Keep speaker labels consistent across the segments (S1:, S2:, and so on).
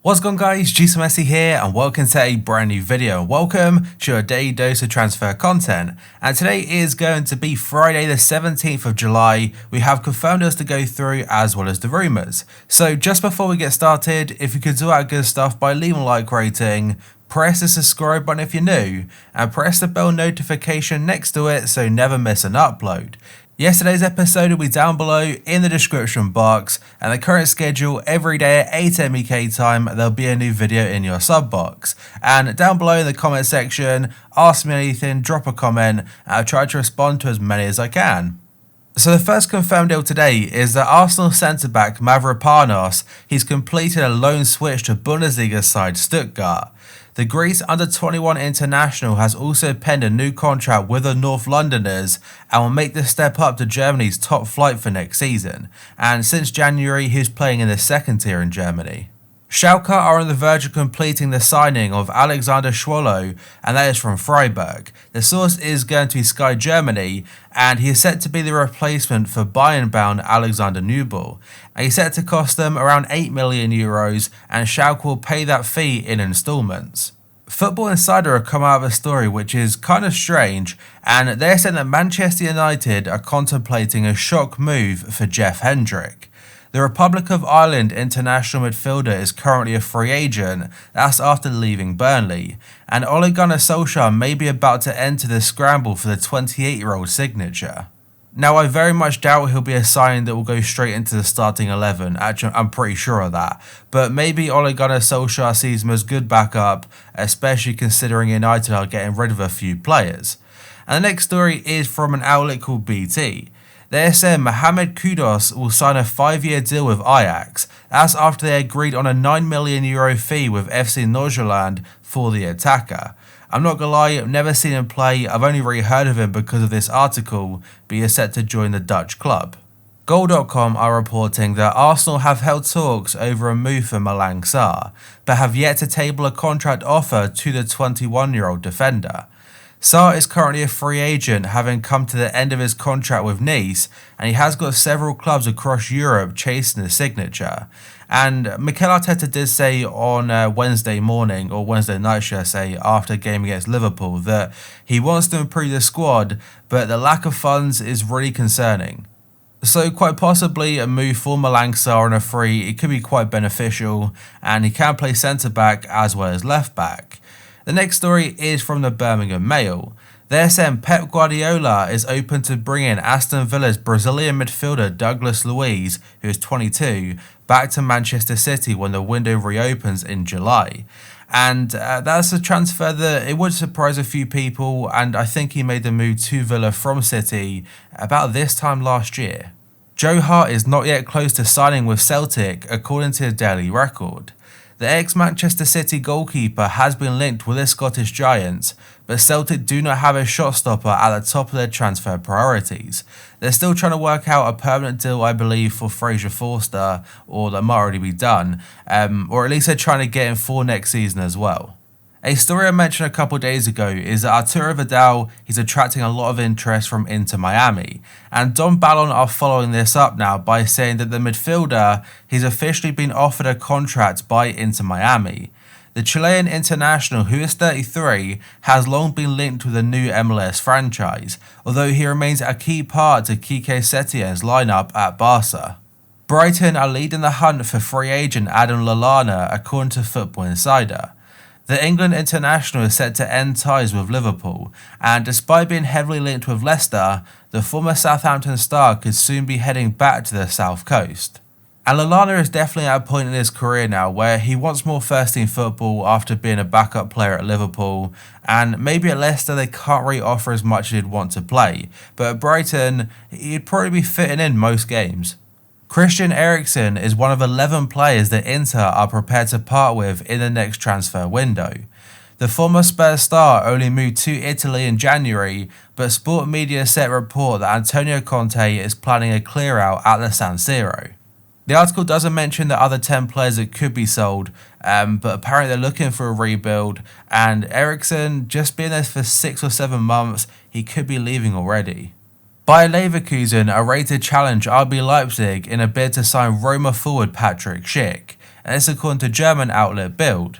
S1: What's going on, guys, Messi here and welcome to a brand new video. Welcome to your daily dose of transfer content, and today is going to be Friday the 17th of July. We have confirmed us to go through as well as the rumours. So just before we get started, if you could do our good stuff by leaving a like rating, press the subscribe button if you're new, and press the bell notification next to it so you never miss an upload. Yesterday's episode will be down below in the description box, and the current schedule every day at 8 am UK time there'll be a new video in your sub box. And down below in the comment section, ask me anything, drop a comment, and I'll try to respond to as many as I can. So the first confirmed deal today is that Arsenal centre-back Mavropanos, he's completed a loan switch to Bundesliga side Stuttgart. The Greece under-21 international has also penned a new contract with the North Londoners and will make the step up to Germany's top flight for next season, and since January he's playing in the second tier in Germany. Schalke are on the verge of completing the signing of Alexander Schwolo, and that is from Freiburg. The source is going to be Sky Germany, and he is set to be the replacement for Bayern-bound Alexander Nübel. And he's set to cost them around €8 million, and Schalke will pay that fee in instalments. Football Insider have come out with a story which is kind of strange, and they're saying that Manchester United are contemplating a shock move for Jeff Hendrick. The Republic of Ireland international midfielder is currently a free agent, that's after leaving Burnley, and Ole Gunnar Solskjaer may be about to enter the scramble for the 28-year-old signature. Now, I very much doubt he'll be a signing that will go straight into the starting 11, actually I'm pretty sure of that, but maybe Ole Gunnar Solskjaer sees him as good backup, especially considering United are getting rid of a few players. And the next story is from an outlet called BT. They're saying Mohamed Kudus will sign a 5-year deal with Ajax. That's after they agreed on a €9 million fee with FC Nordsjælland for the attacker. I'm not gonna lie, I've never seen him play, I've only really heard of him because of this article, but he is set to join the Dutch club. Goal.com are reporting that Arsenal have held talks over a move for Malang Sarr, but have yet to table a contract offer to the 21-year-old defender. Sarr is currently a free agent, having come to the end of his contract with Nice, and he has got several clubs across Europe chasing his signature. And Mikel Arteta did say on Wednesday morning, or Wednesday night should I say, after a game against Liverpool, that he wants to improve the squad, but the lack of funds is really concerning. So quite possibly a move for Malang Sarr on a free, it could be quite beneficial, and he can play centre back as well as left back. The next story is from the Birmingham Mail. They're saying Pep Guardiola is open to bringing Aston Villa's Brazilian midfielder Douglas Luiz, who is 22, back to Manchester City when the window reopens in July. And that's a transfer that it would surprise a few people, and I think he made the move to Villa from City about this time last year. Joe Hart is not yet close to signing with Celtic, according to the Daily Record. The ex-Manchester City goalkeeper has been linked with the Scottish Giants, but Celtic do not have a shot stopper at the top of their transfer priorities. They're still trying to work out a permanent deal, I believe, for Fraser Forster, or that might already be done, or at least they're trying to get him for next season as well. A story I mentioned a couple days ago is that Arturo Vidal, he's attracting a lot of interest from Inter Miami, and Don Ballon are following this up now by saying that the midfielder, he's officially been offered a contract by Inter Miami. The Chilean international, who is 33, has long been linked with the new MLS franchise, although he remains a key part to Quique Setien's lineup at Barca. Brighton are leading the hunt for free agent Adam Lallana, according to Football Insider. The England international is set to end ties with Liverpool, and despite being heavily linked with Leicester, the former Southampton star could soon be heading back to the south coast. And Lallana is definitely at a point in his career now where he wants more first team football after being a backup player at Liverpool, and maybe at Leicester they can't really offer as much as he'd want to play, but at Brighton he'd probably be fitting in most games. Christian Eriksen is one of 11 players that Inter are prepared to part with in the next transfer window. The former Spurs star only moved to Italy in January, but Sport Media set report that Antonio Conte is planning a clear out at the San Siro. The article doesn't mention the other 10 players that could be sold, but apparently they're looking for a rebuild, and Eriksen, just being there for 6 or 7 months, he could be leaving already. Bayer Leverkusen are ready to challenge RB Leipzig in a bid to sign Roma forward Patrick Schick, and this according to German outlet Bild.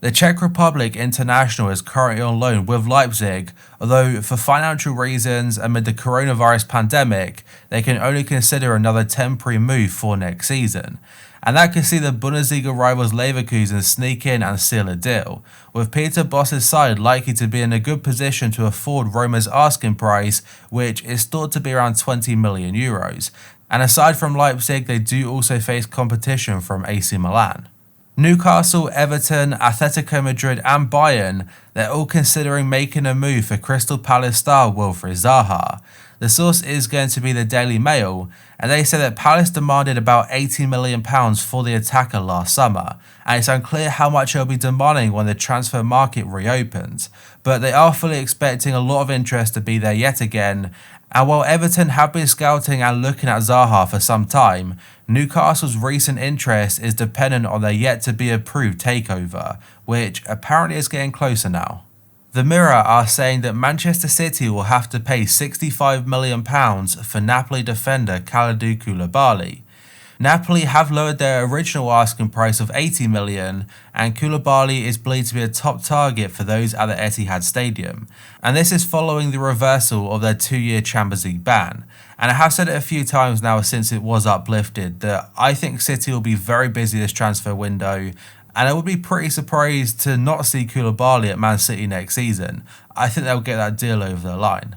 S1: The Czech Republic international is currently on loan with Leipzig, although for financial reasons amid the coronavirus pandemic, they can only consider another temporary move for next season. And that could see the Bundesliga rivals Leverkusen sneak in and seal a deal, with Peter Bosz's side likely to be in a good position to afford Roma's asking price, which is thought to be around 20 million euros. And aside from Leipzig, they do also face competition from AC Milan. Newcastle, Everton, Atletico Madrid and Bayern, they're all considering making a move for Crystal Palace star Wilfried Zaha. The source is going to be the Daily Mail, and they say that Palace demanded about £80 million for the attacker last summer, and it's unclear how much they'll be demanding when the transfer market reopens, but they are fully expecting a lot of interest to be there yet again. And while Everton have been scouting and looking at Zaha for some time, Newcastle's recent interest is dependent on their yet to be approved takeover, which apparently is getting closer now. The Mirror are saying that Manchester City will have to pay £65 million for Napoli defender Kalidou Koulibaly. Napoli have lowered their original asking price of £80 million, and Koulibaly is believed to be a top target for those at the Etihad Stadium. And this is following the reversal of their 2-year Champions League ban. And I have said it a few times now since it was uplifted that I think City will be very busy this transfer window, and I would be pretty surprised to not see Koulibaly at Man City next season. I think they'll get that deal over the line.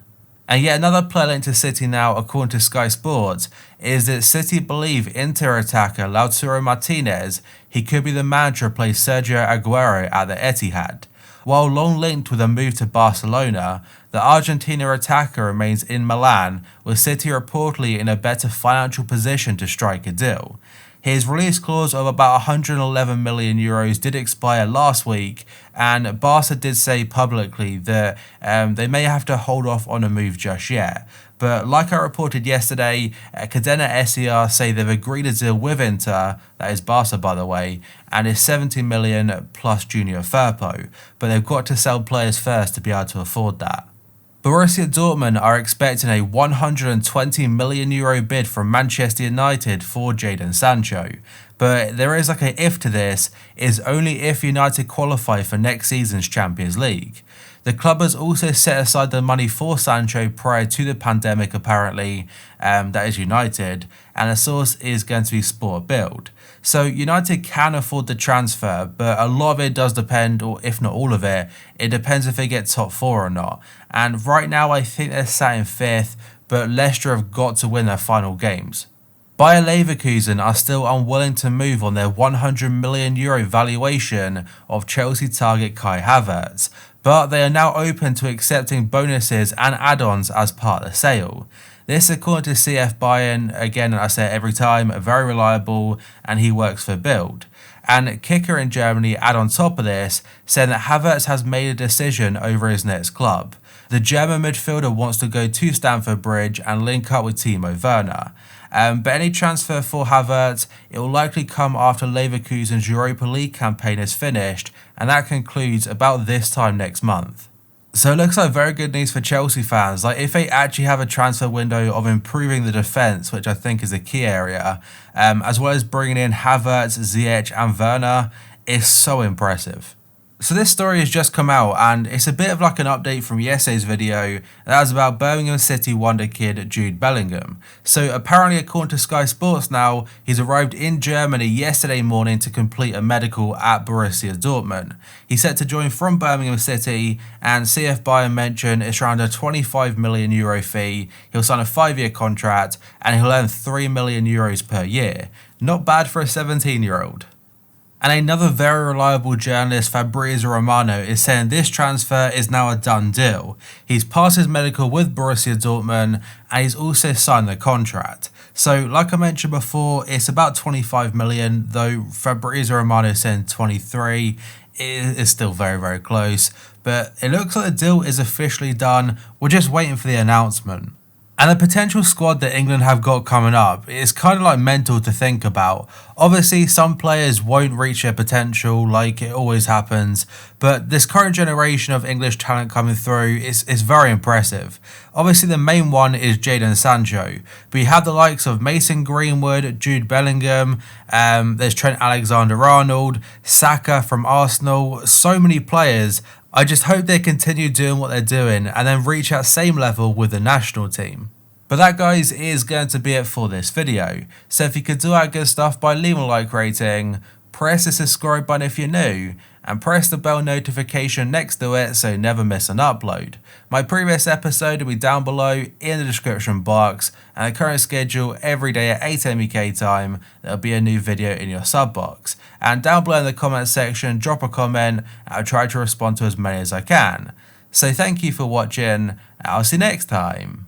S1: And yet another player linked to City now, according to Sky Sports, is that City believe Inter attacker Lautaro Martinez, he could be the man to replace Sergio Aguero at the Etihad. While long linked with a move to Barcelona, the Argentina attacker remains in Milan, with City reportedly in a better financial position to strike a deal. His release clause of about 111 million euros did expire last week, and Barca did say publicly that they may have to hold off on a move just yet. But like I reported yesterday, Cadena SER say they've agreed a deal with Inter, that is Barca by the way, and is 70 million plus junior Firpo, but they've got to sell players first to be able to afford that. Borussia Dortmund are expecting a €120 million bid from Manchester United for Jadon Sancho, but there is like a if to this, is only if United qualify for next season's Champions League. The club has also set aside the money for Sancho prior to the pandemic apparently, that is United, and the source is going to be Sport Bild. So United can afford the transfer, but a lot of it does depend, or if not all of it, it depends if they get top 4 or not. And right now I think they're sat in 5th, but Leicester have got to win their final games. Bayer Leverkusen are still unwilling to move on their €100 million valuation of Chelsea target Kai Havertz, but they are now open to accepting bonuses and add-ons as part of the sale. This according to CF Bayern, again I say it every time, very reliable, and he works for Bild. And Kicker in Germany add on top of this, saying that Havertz has made a decision over his next club. The German midfielder wants to go to Stamford Bridge and link up with Timo Werner. But any transfer for Havertz, it will likely come after Leverkusen's Europa League campaign is finished, and that concludes about this time next month. So it looks like very good news for Chelsea fans. Like if they actually have a transfer window of improving the defence, which I think is a key area, as well as bringing in Havertz, Ziyech and Werner, is so impressive. So this story has just come out, and it's a bit of like an update from yesterday's video that was about Birmingham City wonder kid Jude Bellingham. So apparently according to Sky Sports now, he's arrived in Germany yesterday morning to complete a medical at Borussia Dortmund. He's set to join from Birmingham City, and CF Bayern mentioned it's around a €25 million fee. He'll sign a 5-year contract and he'll earn €3 million per year. Not bad for a 17-year-old. And another very reliable journalist, Fabrizio Romano, is saying this transfer is now a done deal. He's passed his medical with Borussia Dortmund and he's also signed the contract. So like I mentioned before, it's about 25 million, though Fabrizio Romano is saying 23. It is still very, very close. But it looks like the deal is officially done. We're just waiting for the announcement. And the potential squad that England have got coming up is kind of like mental to think about. Obviously, some players won't reach their potential like it always happens, but this current generation of English talent coming through is very impressive. Obviously, the main one is Jadon Sancho, but you have the likes of Mason Greenwood, Jude Bellingham, there's Trent Alexander-Arnold, Saka from Arsenal, so many players. I just hope they continue doing what they're doing and then reach that same level with the national team. But that, guys, is going to be it for this video. So if you could do that good stuff by leaving a like rating, press the subscribe button if you're new, and press the bell notification next to it so you never miss an upload. My previous episode will be down below in the description box, and the current schedule every day at 8 AM UK time, there'll be a new video in your sub box. And down below in the comment section, drop a comment, and I'll try to respond to as many as I can. So thank you for watching, and I'll see you next time.